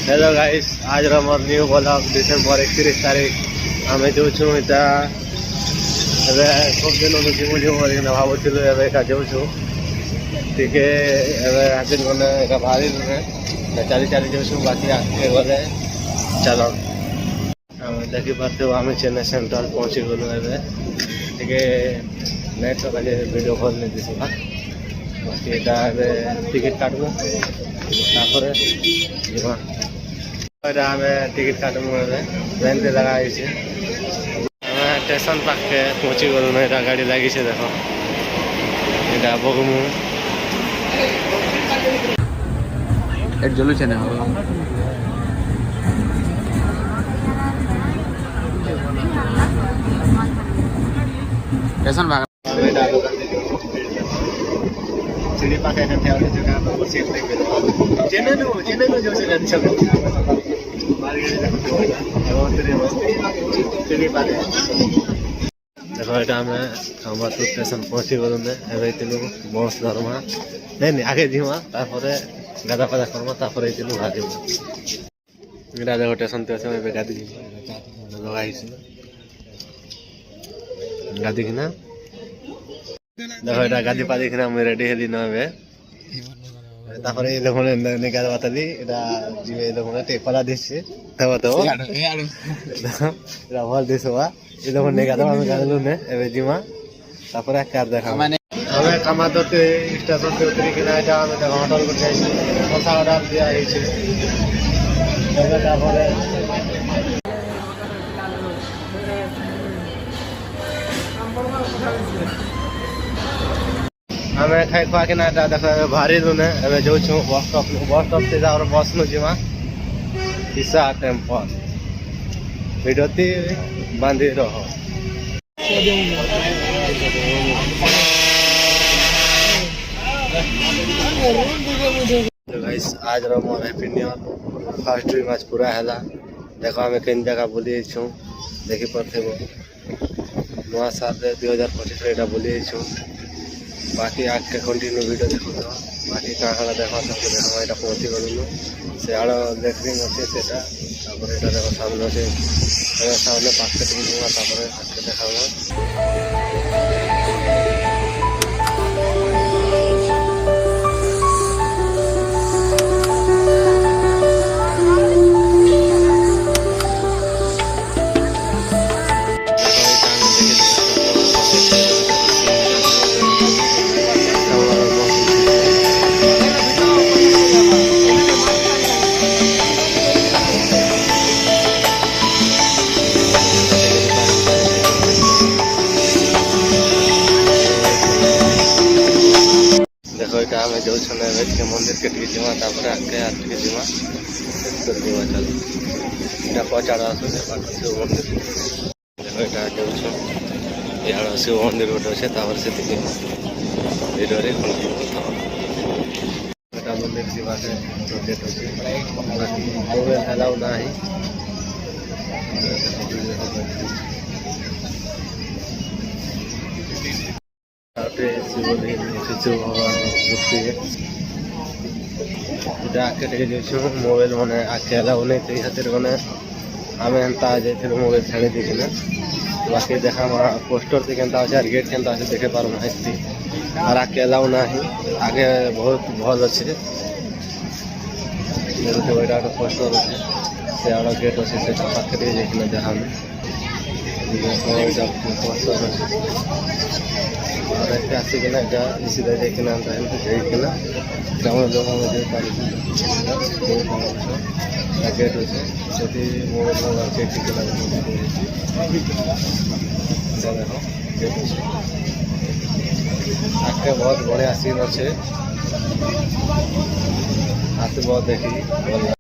hello guys, आज more new blog December 31 तारीख आम जाऊँ इटा सब दिन जीवु जीवु भावुलु एका जाऊँ टे हाजिर गले एका बाहरी चली चली जाऊँ बाकी आगे गले चल देखी पार्थ आम चेन्नई सेंट्रल पहुँची गलु टे नेट तो खाली वीडियो भल नहीं दिशा बाकी यहाँ टिकेट काटबू आम टिकेट काटबू ट्रेन से लगा स्टेशन पाखे पहुँची गलु ना गाड़ी लगी देख यहाँ बगमु चलुचे ना स्टेशन सीढ़ी पाखे सीट चेन्नई सीढ़ी पाखे देखो यहाँ आम खम्बातुर स्टेशन पहुँची गलु बस धर्मा नहीं आगे जीमा गाधा पाधा करमा बाहर इटा देखो स्टेशन तो गाधी लगा गाधी किना देखो यहाँ गाधी पाधी किना मुझे रेडी हेली ना ये लोग निकाल बातली जीवे ये लोग टेपला दिसे तब तो भल दिस हुआ ये लोग निकाल गालू ने एवं जीमा कार देखा हमें कमा तो स्टेशन से उतरी कि होटल को कसा अर्डर दिया हमें खाई खुआ के ना देख भारी लुने एवं जाऊँ बस स्टॉप से जा बस नु जीमा किसा टेम्पल भिडती बांधी रहो गाइस आज मोर happy new year first week आज पूरा है देख आम कई जगह बुली देखी पार्थे नुआ साल 2025 यहाँ बुली बाकी आगे कंटिन्यू वीडियो देखो बाकी क्या क्या देख सबको देख यहाँ पहुँची गलु से आड़ लेट्रिन अच्छे से देख सामने अच्छे सामने पाखे आगे देखा आम जाऊँ मंदिर के जीमा आगे आगे जीमा जीमा चल यहाँ पचाड़ आसुचे शिव मंदिर देखो यहाँ जाऊँ यहाँ शिव मंदिर गोटे अच्छे से भिडियो मंदिर जीवा गेट अच्छे बाकी मोबाइल अलाउ ना शिव भगवान मूर्ति आगे जाऊँ मोबाइल मैंने आगे अलाउ नहीं थी खातिर मैंने आम एंता जाइए मोबाइल छाड़ी देना बाकी देखा पोस्टर से केंता अच्छे गेट केंता अच्छे देखे पार ना और आगे अलाउ ना आगे बहुत भल अच्छे पोस्टर अच्छे से आड़ गेट अच्छे से पाखे जाइए देखा पोस्टर अच्छे और आसिकना सीधा जाइना जाइना ग्राउंड जगह गेट अच्छे से मोबाइल चेक देख आगे बहुत बढ़िया सीन अच्छे आस बहुत देखी